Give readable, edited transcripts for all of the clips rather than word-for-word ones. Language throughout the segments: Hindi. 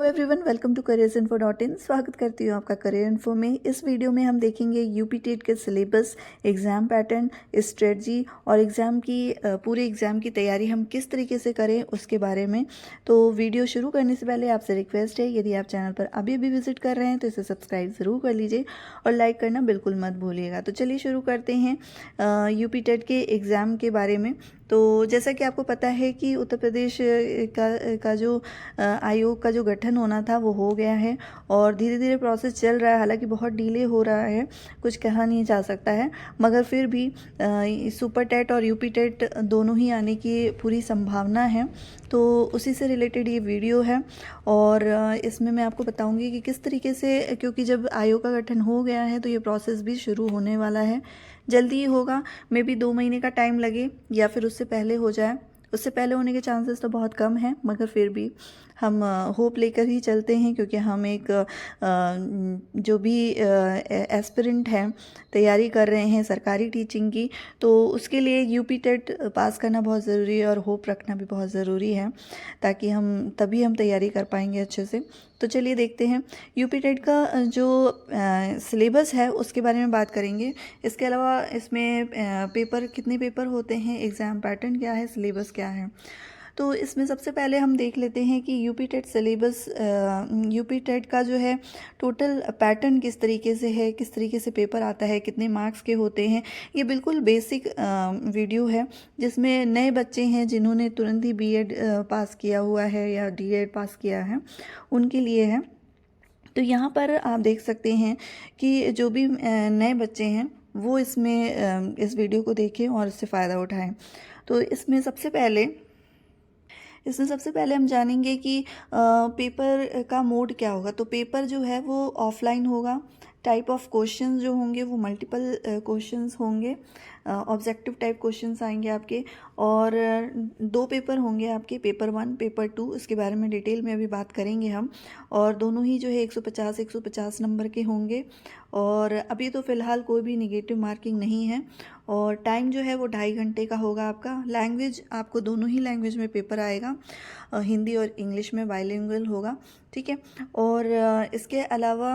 Everyone, welcome to careersinfo.in। स्वागत करती हूँ आपका करियर इन्फो में। इस वीडियो में हम देखेंगे यूपी टेट के सिलेबस, एग्ज़ाम पैटर्न, स्ट्रेटजी और एग्ज़ाम की पूरे एग्ज़ाम की तैयारी हम किस तरीके से करें उसके बारे में। तो वीडियो शुरू करने से पहले आपसे रिक्वेस्ट है, यदि आप चैनल पर अभी अभी विजिट कर रहे हैं तो इसे सब्सक्राइब ज़रूर कर लीजिए और लाइक करना बिल्कुल मत भूलिएगा। तो चलिए शुरू करते हैं यूपी टेट के एग्ज़ाम के बारे में। तो जैसा कि आपको पता है कि उत्तर प्रदेश का जो आयोग का जो गठन होना था वो हो गया है और धीरे धीरे प्रोसेस चल रहा है। हालांकि बहुत डिले हो रहा है, कुछ कहा नहीं जा सकता है, मगर फिर भी सुपर टेट और यूपी टेट दोनों ही आने की पूरी संभावना है। तो उसी से रिलेटेड ये वीडियो है और इसमें मैं आपको बताऊंगी कि किस तरीके से, क्योंकि जब आयोग का गठन हो गया है तो ये प्रोसेस भी शुरू होने वाला है, जल्दी ही होगा। मे बी 2 महीने का टाइम लगे या फिर उससे पहले हो जाए। उससे पहले होने के चांसेस तो बहुत कम हैं, मगर फिर भी हम होप लेकर ही चलते हैं, क्योंकि हम एक जो भी एस्पिरेंट हैं, तैयारी कर रहे हैं सरकारी टीचिंग की, तो उसके लिए यूपी टेट पास करना बहुत ज़रूरी है और होप रखना भी बहुत ज़रूरी है, ताकि तभी हम तैयारी कर पाएंगे अच्छे से। तो चलिए देखते हैं यूपी टेट का जो सिलेबस है उसके बारे में बात करेंगे। इसके अलावा इसमें कितने पेपर होते हैं, एग्ज़ाम पैटर्न क्या है, सिलेबस क्या है। तो इसमें सबसे पहले हम देख लेते हैं कि UP TET syllabus, UP TET का जो है टोटल पैटर्न किस तरीके से है, किस तरीके से पेपर आता है, कितने मार्क्स के होते हैं। ये बिल्कुल बेसिक वीडियो है, जिसमें नए बच्चे हैं जिन्होंने तुरंत ही बीएड पास किया हुआ है या डीएड पास किया है, उनके लिए है। तो यहाँ पर आप देख सकते हैं कि जो भी नए बच्चे हैं वो इसमें इस वीडियो को देखें और इससे फ़ायदा उठाएं। तो इसमें सबसे पहले हम जानेंगे कि पेपर का मोड क्या होगा। तो पेपर जो है वो ऑफलाइन होगा। टाइप ऑफ क्वेश्चंस जो होंगे वो मल्टीपल क्वेश्चंस होंगे, ऑब्जेक्टिव टाइप क्वेश्चंस आएंगे आपके, और 2 पेपर होंगे आपके, पेपर 1 पेपर 2। इसके बारे में डिटेल में अभी बात करेंगे हम। और दोनों ही जो है 150 नंबर के होंगे। और अभी तो फ़िलहाल कोई भी निगेटिव मार्किंग नहीं है। और टाइम जो है वो 2.5 घंटे का होगा आपका। लैंग्वेज आपको दोनों ही लैंग्वेज में पेपर आएगा, हिंदी और इंग्लिश में बाइलिंगुअल होगा, ठीक है। और इसके अलावा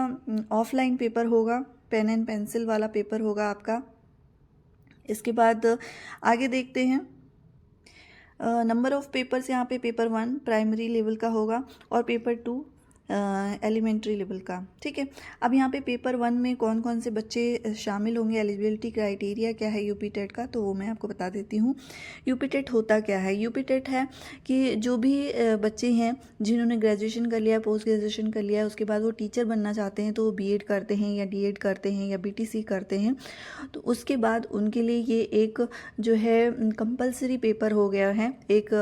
ऑफलाइन पेपर होगा, पेन एंड पेंसिल वाला पेपर होगा आपका। इसके बाद आगे देखते हैं नंबर ऑफ पेपर्स। यहाँ पे पेपर 1 प्राइमरी लेवल का होगा और पेपर 2 एलिमेंट्री लेवल का, ठीक है। अब यहाँ पे पेपर 1 में कौन कौन से बच्चे शामिल होंगे, एलिजिबिलिटी क्राइटेरिया क्या है यूपी टेट का, तो वो मैं आपको बता देती हूँ। यूपी टेट होता क्या है। यूपी टेट है कि जो भी बच्चे हैं जिन्होंने ग्रेजुएशन कर लिया, पोस्ट ग्रेजुएशन कर लिया, उसके बाद वो टीचर बनना चाहते हैं, तो वो बीएड करते हैं या डीएड करते हैं या बीटीसी करते हैं, तो उसके बाद उनके लिए ये एक जो है कंपलसरी पेपर हो गया है। एक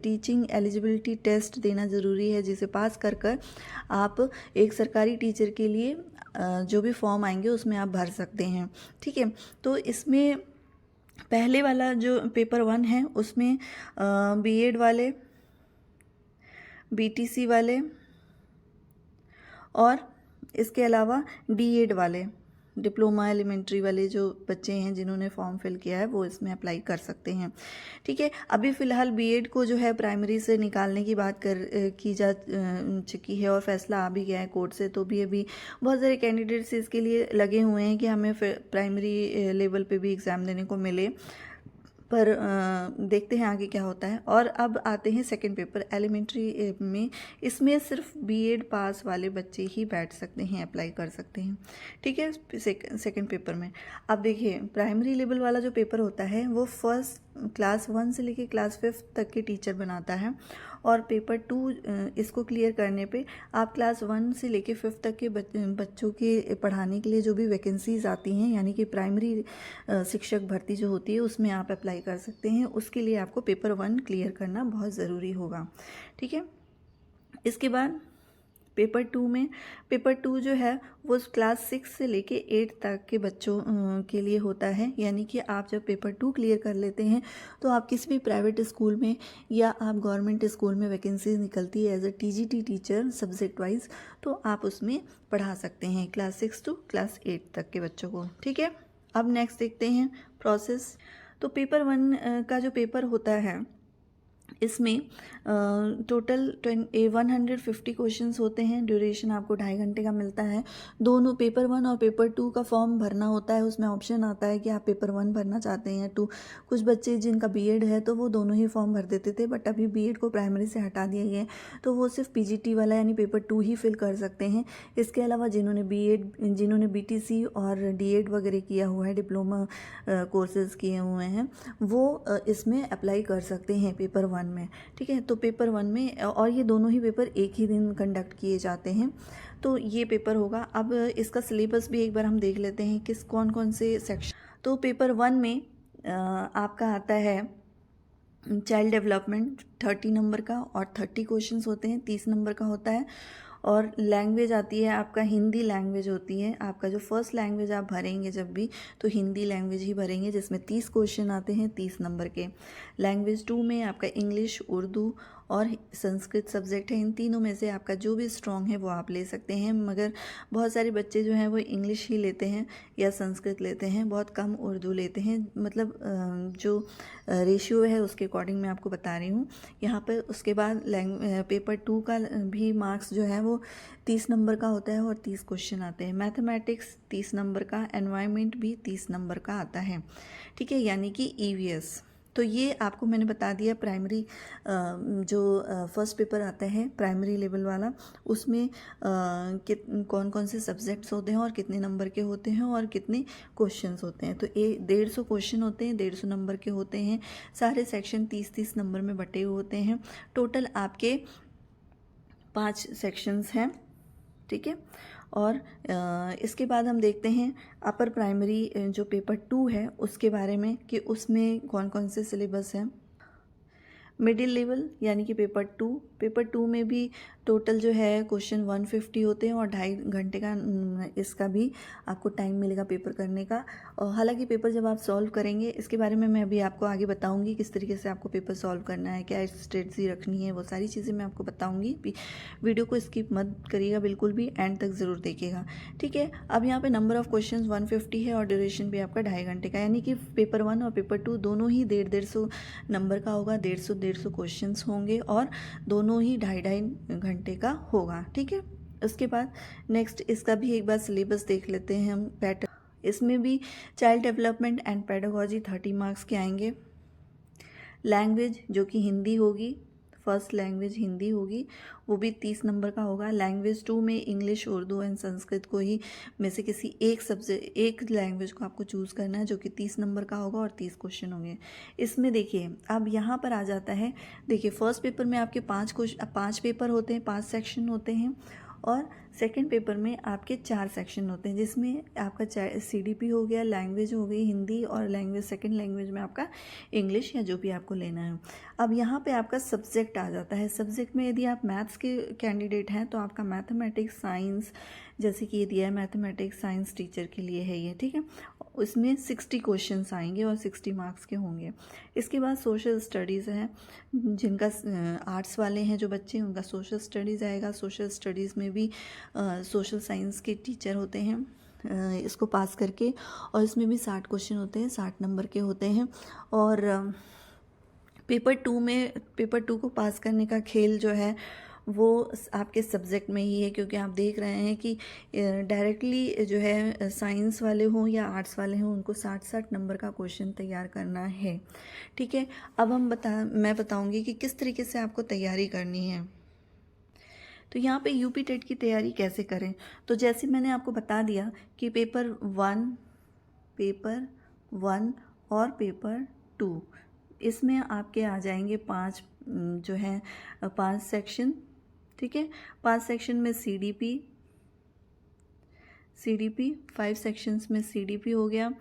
टीचिंग एलिजिबिलिटी टेस्ट देना ज़रूरी है, जिसे पास कर आप एक सरकारी टीचर के लिए जो भी फॉर्म आएंगे उसमें आप भर सकते हैं, ठीक है। तो इसमें पहले वाला जो पेपर 1 है उसमें बीएड वाले, बीटीसी वाले और इसके अलावा डीएड वाले, डिप्लोमा एलिमेंट्री वाले जो बच्चे हैं जिन्होंने फॉर्म फिल किया है वो इसमें अप्लाई कर सकते हैं, ठीक है। अभी फ़िलहाल बीएड को जो है प्राइमरी से निकालने की बात की जा चुकी है और फैसला आ भी गया है कोर्ट से। तो भी अभी बहुत सारे कैंडिडेट्स इसके लिए लगे हुए हैं कि हमें प्राइमरी लेवल पे भी एग्ज़ाम देने को मिले, पर देखते हैं आगे क्या होता है। और अब आते हैं सेकंड पेपर एलिमेंट्री में। इसमें सिर्फ बीएड पास वाले बच्चे ही बैठ सकते हैं, अप्लाई कर सकते हैं, ठीक है, सेकंड पेपर में। अब देखिए प्राइमरी लेवल वाला जो पेपर होता है वो फर्स्ट क्लास 1 से लेके क्लास 5 तक के टीचर बनाता है, और पेपर 2 इसको क्लियर करने पे आप क्लास 1 से लेके 5 तक के बच्चों के पढ़ाने के लिए जो भी वैकेंसीज आती हैं, यानी कि प्राइमरी शिक्षक भर्ती जो होती है उसमें आप अप्लाई कर सकते हैं। उसके लिए आपको पेपर 1 क्लियर करना बहुत ज़रूरी होगा, ठीक है। इसके बाद पेपर 2 जो है वो क्लास 6 से लेके 8 तक के बच्चों के लिए होता है। यानी कि आप जब पेपर 2 क्लियर कर लेते हैं तो आप किसी भी प्राइवेट स्कूल में या आप गवर्नमेंट स्कूल में वैकेंसी निकलती है as a TGT teacher subject wise, तो आप उसमें पढ़ा सकते हैं क्लास 6 टू क्लास 8 तक के बच्चों को, ठीक है। अब नेक्स्ट देखते हैं प्रोसेस। तो पेपर 1 का जो पेपर होता है इसमें टोटल 150 क्वेश्चंस होते हैं। ड्यूरेशन आपको 2.5 घंटे का मिलता है। दोनों पेपर 1 और पेपर 2 का फॉर्म भरना होता है। उसमें ऑप्शन आता है कि आप पेपर 1 भरना चाहते हैं या 2। कुछ बच्चे जिनका बीएड है तो वो दोनों ही फॉर्म भर देते थे, बट अभी बीएड को प्राइमरी से हटा दिया गया है, तो वो सिर्फ पीजीटी वाला यानी पेपर 2 ही फिल कर सकते हैं। इसके अलावा जिन्होंने बीटीसी और डीएड वगैरह किया हुआ है, डिप्लोमा कोर्सेज किए हुए हैं, वो इसमें अप्लाई कर सकते हैं पेपर 1 में। ठीक है, तो पेपर 1 में, और ये दोनों ही पेपर एक ही दिन कंडक्ट किए जाते हैं। तो ये पेपर होगा। अब इसका सिलेबस भी एक बार हम देख लेते हैं किस कौन कौन से सेक्शन। तो पेपर 1 में आपका आता है चाइल्ड डेवलपमेंट 30 नंबर का, और 30 क्वेश्चंस होते हैं, 30 नंबर का होता है। और लैंग्वेज आती है आपका, हिंदी लैंग्वेज होती है आपका। जो फर्स्ट लैंग्वेज आप भरेंगे जब भी, तो हिंदी लैंग्वेज ही भरेंगे, जिसमें 30 क्वेश्चन आते हैं 30 नंबर के। लैंग्वेज 2 में आपका इंग्लिश, उर्दू और संस्कृत सब्जेक्ट है। इन तीनों में से आपका जो भी स्ट्रॉन्ग है वो आप ले सकते हैं, मगर बहुत सारे बच्चे जो हैं वो इंग्लिश ही लेते हैं या संस्कृत लेते हैं, बहुत कम उर्दू लेते हैं। मतलब जो रेशियो है उसके अकॉर्डिंग मैं आपको बता रही हूँ यहाँ पर। उसके बाद पेपर 2 का भी मार्क्स जो है वो 30 नंबर का होता है और 30 क्वेश्चन आते हैं। मैथमेटिक्स 30 नंबर का, एनवायरनमेंट भी 30 नंबर का आता है। ठीक है, यानी कि ईवीएस। तो ये आपको मैंने बता दिया प्राइमरी जो फर्स्ट पेपर आता है प्राइमरी लेवल वाला, उसमें कौन कौन से सब्जेक्ट्स होते हैं और कितने नंबर के होते हैं और कितने क्वेश्चंस होते हैं। तो 150 क्वेश्चन होते हैं, 150 नंबर के होते हैं। सारे सेक्शन 30-30 नंबर में बटे हुए होते हैं। टोटल आपके 5 सेक्शंस हैं। ठीक है, और इसके बाद हम देखते हैं अपर प्राइमरी जो पेपर 2 है उसके बारे में, कि उसमें कौन कौन से सिलेबस हैं। मिडिल लेवल यानी कि पेपर 2 में भी टोटल जो है क्वेश्चन 150 होते हैं और 2.5 घंटे का इसका भी आपको टाइम मिलेगा पेपर करने का। और हालांकि पेपर जब आप सॉल्व करेंगे, इसके बारे में मैं अभी आपको आगे बताऊंगी किस तरीके से आपको पेपर सॉल्व करना है, क्या स्ट्रेटजी रखनी है, वो सारी चीज़ें मैं आपको बताऊंगी। वीडियो को स्किप मत करिएगा बिल्कुल भी, एंड तक ज़रूर देखिएगा। ठीक है, अब यहाँ पे नंबर ऑफ़ क्वेश्चन 150 है और ड्यूरेशन भी आपका 2.5 घंटे का, यानी कि पेपर 1 और पेपर 2 दोनों ही 150 नंबर का होगा। 150 क्वेश्चंस होंगे और दोनों ही 2.5 घंटे का होगा। ठीक है, उसके बाद नेक्स्ट इसका भी एक बार सिलेबस देख लेते हैं हम, पैटर्न। इसमें भी child development and pedagogy 30 marks के आएंगे। लैंग्वेज जो कि हिंदी होगी, फर्स्ट लैंग्वेज हिंदी होगी, वो भी 30 नंबर का होगा। लैंग्वेज 2 में इंग्लिश, उर्दू एंड संस्कृत को ही में से किसी एक सब्जेक्ट, एक लैंग्वेज को आपको चूज़ करना है, जो कि 30 नंबर का होगा और 30 क्वेश्चन होंगे। इसमें देखिए अब यहाँ पर आ जाता है, देखिए फर्स्ट पेपर में आपके 5 पेपर होते हैं, 5 सेक्शन होते हैं, और सेकंड पेपर में आपके 4 सेक्शन होते हैं, जिसमें आपका सीडीपी हो गया, लैंग्वेज हो गई हिंदी, और लैंग्वेज सेकंड लैंग्वेज में आपका इंग्लिश या जो भी आपको लेना है। अब यहाँ पे आपका सब्जेक्ट आ जाता है। सब्जेक्ट में यदि आप मैथ्स के कैंडिडेट हैं तो आपका मैथमेटिक्स, साइंस, जैसे कि ये दिया है मैथमेटिक्स साइंस टीचर के लिए है ये। ठीक है, उसमें 60 क्वेश्चंस आएंगे और 60 मार्क्स के होंगे। इसके बाद सोशल स्टडीज़ है, जिनका आर्ट्स वाले हैं जो बच्चे, उनका सोशल स्टडीज़ आएगा। सोशल स्टडीज़ में भी सोशल साइंस के टीचर होते हैं इसको पास करके, और इसमें भी 60 क्वेश्चन होते हैं, 60 नंबर के होते हैं। और पेपर 2 को पास करने का खेल जो है वो आपके सब्जेक्ट में ही है, क्योंकि आप देख रहे हैं कि डायरेक्टली जो है साइंस वाले हों या आर्ट्स वाले हों, उनको 60-60 नंबर का क्वेश्चन तैयार करना है। ठीक है, अब मैं बताऊंगी कि किस तरीके से आपको तैयारी करनी है। तो यहाँ पे यूपी टेट की तैयारी कैसे करें, तो जैसे मैंने आपको बता दिया कि पेपर 1 और पेपर 2, इसमें आपके आ जाएंगे 5 जो है 5 सेक्शन। ठीक है, 5 सेक्शन में सीडीपी 5 सेक्शंस में सीडीपी हो गया,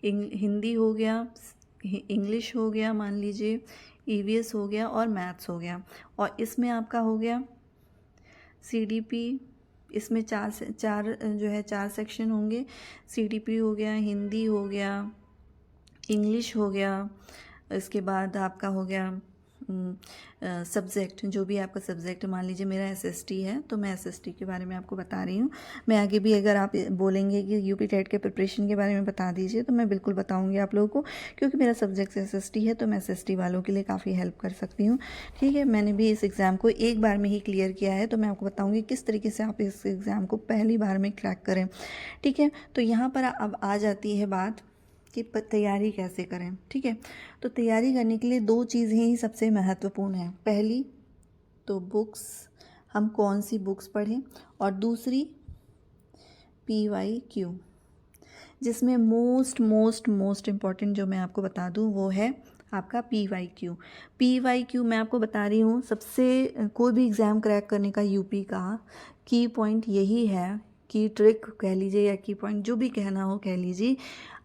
हिंदी हो गया, इंग्लिश हो गया, मान लीजिए ईवीएस हो गया, और मैथ्स हो गया। और इसमें आपका हो गया सीडीपी, इसमें 4 सेक्शन होंगे। सीडीपी हो गया, हिंदी हो गया, इंग्लिश हो गया, इसके बाद आपका हो गया सब्जेक्ट, जो भी आपका सब्जेक्ट, मान लीजिए मेरा एसएसटी है तो मैं एसएसटी के बारे में आपको बता रही हूँ। मैं आगे भी अगर आप बोलेंगे कि यूपी टेट के प्रिपरेशन के बारे में बता दीजिए तो मैं बिल्कुल बताऊँगी आप लोगों को, क्योंकि मेरा सब्जेक्ट एसएसटी है तो मैं एसएसटी वालों के लिए काफ़ी हेल्प कर सकती हूँ। ठीक है, मैंने भी इस एग्ज़ाम को एक बार में ही क्लियर किया है, तो मैं आपको बताऊँगी किस तरीके से आप इस एग्ज़ाम को पहली बार में क्रैक करें। ठीक है, तो यहाँ पर अब आ जाती है बात कि तैयारी कैसे करें। ठीक है, तो तैयारी करने के लिए दो चीज़ें ही सबसे महत्वपूर्ण हैं। पहली तो बुक्स, हम कौन सी बुक्स पढ़ें, और दूसरी PYQ, जिसमें मोस्ट इम्पॉर्टेंट जो मैं आपको बता दूं वो है आपका PYQ मैं आपको बता रही हूँ। सबसे कोई भी एग्ज़ाम क्रैक करने का यूपी का की पॉइंट यही है, की ट्रिक कह लीजिए या की पॉइंट जो भी कहना हो कह लीजिए,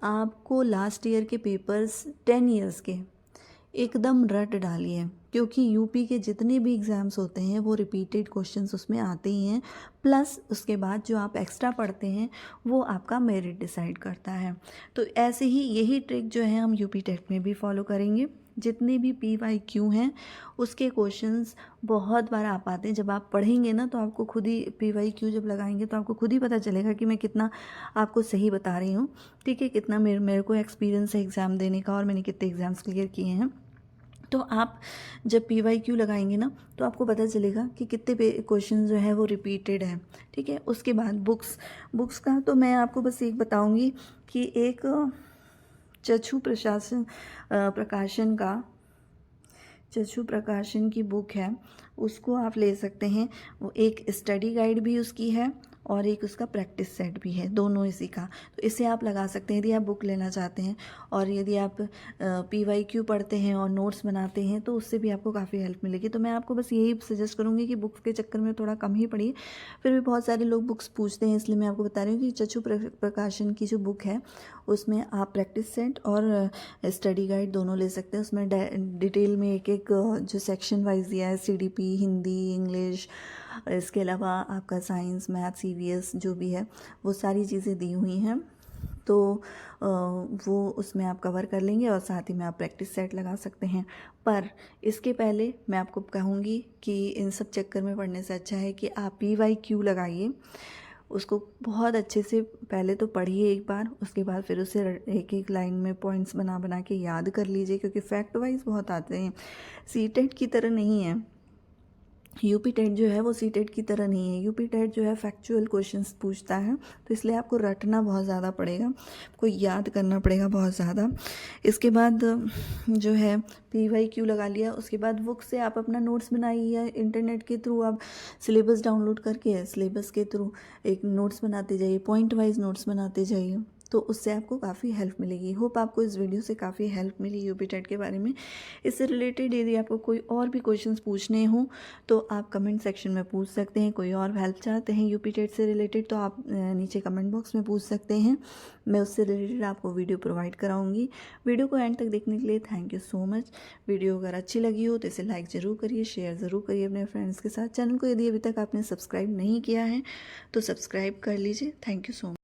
आपको लास्ट ईयर के पेपर्स 10 इयर्स के एकदम रट डालिए, क्योंकि यूपी के जितने भी एग्ज़ाम्स होते हैं वो रिपीटेड क्वेश्चंस उसमें आते ही हैं, प्लस उसके बाद जो आप एक्स्ट्रा पढ़ते हैं वो आपका मेरिट डिसाइड करता है। तो ऐसे ही यही ट्रिक जो है हम यूपी टेट में भी फॉलो करेंगे। जितने भी PYQ हैं उसके क्वेश्चंस बहुत बार आ पाते हैं। जब आप पढ़ेंगे ना तो आपको खुद ही PYQ जब लगाएंगे तो आपको खुद ही पता चलेगा कि मैं कितना आपको सही बता रही हूँ। ठीक है, कितना मेरे को एक्सपीरियंस है एग्ज़ाम देने का और मैंने कितने एग्ज़ाम्स क्लियर किए हैं। तो आप जब PYQ लगाएंगे ना तो आपको पता चलेगा कि कितने क्वेश्चन जो है वो रिपीटेड है। ठीक है, उसके बाद बुक्स का तो मैं आपको बस एक बताऊंगी कि एक चक्षु प्रकाशन की बुक है, उसको आप ले सकते हैं। वो एक स्टडी गाइड भी उसकी है और एक उसका प्रैक्टिस सेट भी है, दोनों इसी का। तो इसे आप लगा सकते हैं यदि आप बुक लेना चाहते हैं, और यदि आप PYQ पढ़ते हैं और नोट्स बनाते हैं तो उससे भी आपको काफ़ी हेल्प मिलेगी। तो मैं आपको बस यही सजेस्ट करूँगी कि बुक्स के चक्कर में थोड़ा कम ही पढ़िए। फिर भी बहुत सारे लोग बुक्स पूछते हैं, इसलिए मैं आपको बता रही हूँ कि चक्षु प्रकाशन की जो बुक है उसमें आप प्रैक्टिस सेट और स्टडी गाइड दोनों ले सकते हैं। उसमें डिटेल में एक जो सेक्शन वाइज दिया है, CDP, हिंदी, इंग्लिश, इसके अलावा आपका साइंस, मैथ्स, EVS जो भी है वो सारी चीज़ें दी हुई हैं। तो वो उसमें आप कवर कर लेंगे और साथ ही में आप प्रैक्टिस सेट लगा सकते हैं। पर इसके पहले मैं आपको कहूँगी कि इन सब चक्कर में पढ़ने से अच्छा है कि आप PYQ लगाइए, उसको बहुत अच्छे से पहले तो पढ़िए एक बार, उसके बाद फिर उसे एक एक लाइन में पॉइंट्स बना के याद कर लीजिए, क्योंकि फैक्ट वाइज बहुत आते हैं। CTET की तरह नहीं है, यूपी टेट जो है वो CTET की तरह नहीं है। यूपी टेट जो है फैक्चुअल क्वेश्चंस पूछता है, तो इसलिए आपको रटना बहुत ज़्यादा पड़ेगा, आपको याद करना पड़ेगा बहुत ज़्यादा। इसके बाद जो है PYQ लगा लिया, उसके बाद बुक से आप अपना नोट्स बनाइए। इंटरनेट के थ्रू आप सिलेबस डाउनलोड करके सिलेबस के थ्रू एक नोट्स बनाते जाइए, पॉइंट वाइज नोट्स बनाते जाइए, तो उससे आपको काफ़ी हेल्प मिलेगी। होप आपको इस वीडियो से काफ़ी हेल्प मिली यूपी टेट के बारे में। इससे रिलेटेड यदि आपको कोई और भी क्वेश्चंस पूछने हों तो आप कमेंट सेक्शन में पूछ सकते हैं। कोई और हेल्प चाहते हैं यूपी टेट से रिलेटेड तो आप नीचे कमेंट बॉक्स में पूछ सकते हैं, मैं उससे रिलेटेड आपको वीडियो प्रोवाइड कराऊंगी। वीडियो को एंड तक देखने के लिए thank you so much. Video अगर अच्छी लगी हो तो इसे लाइक ज़रूर करिए, शेयर ज़रूर करिए अपने फ्रेंड्स के साथ। चैनल को यदि अभी तक आपने सब्सक्राइब नहीं किया है तो सब्सक्राइब कर लीजिए। Thank you so much.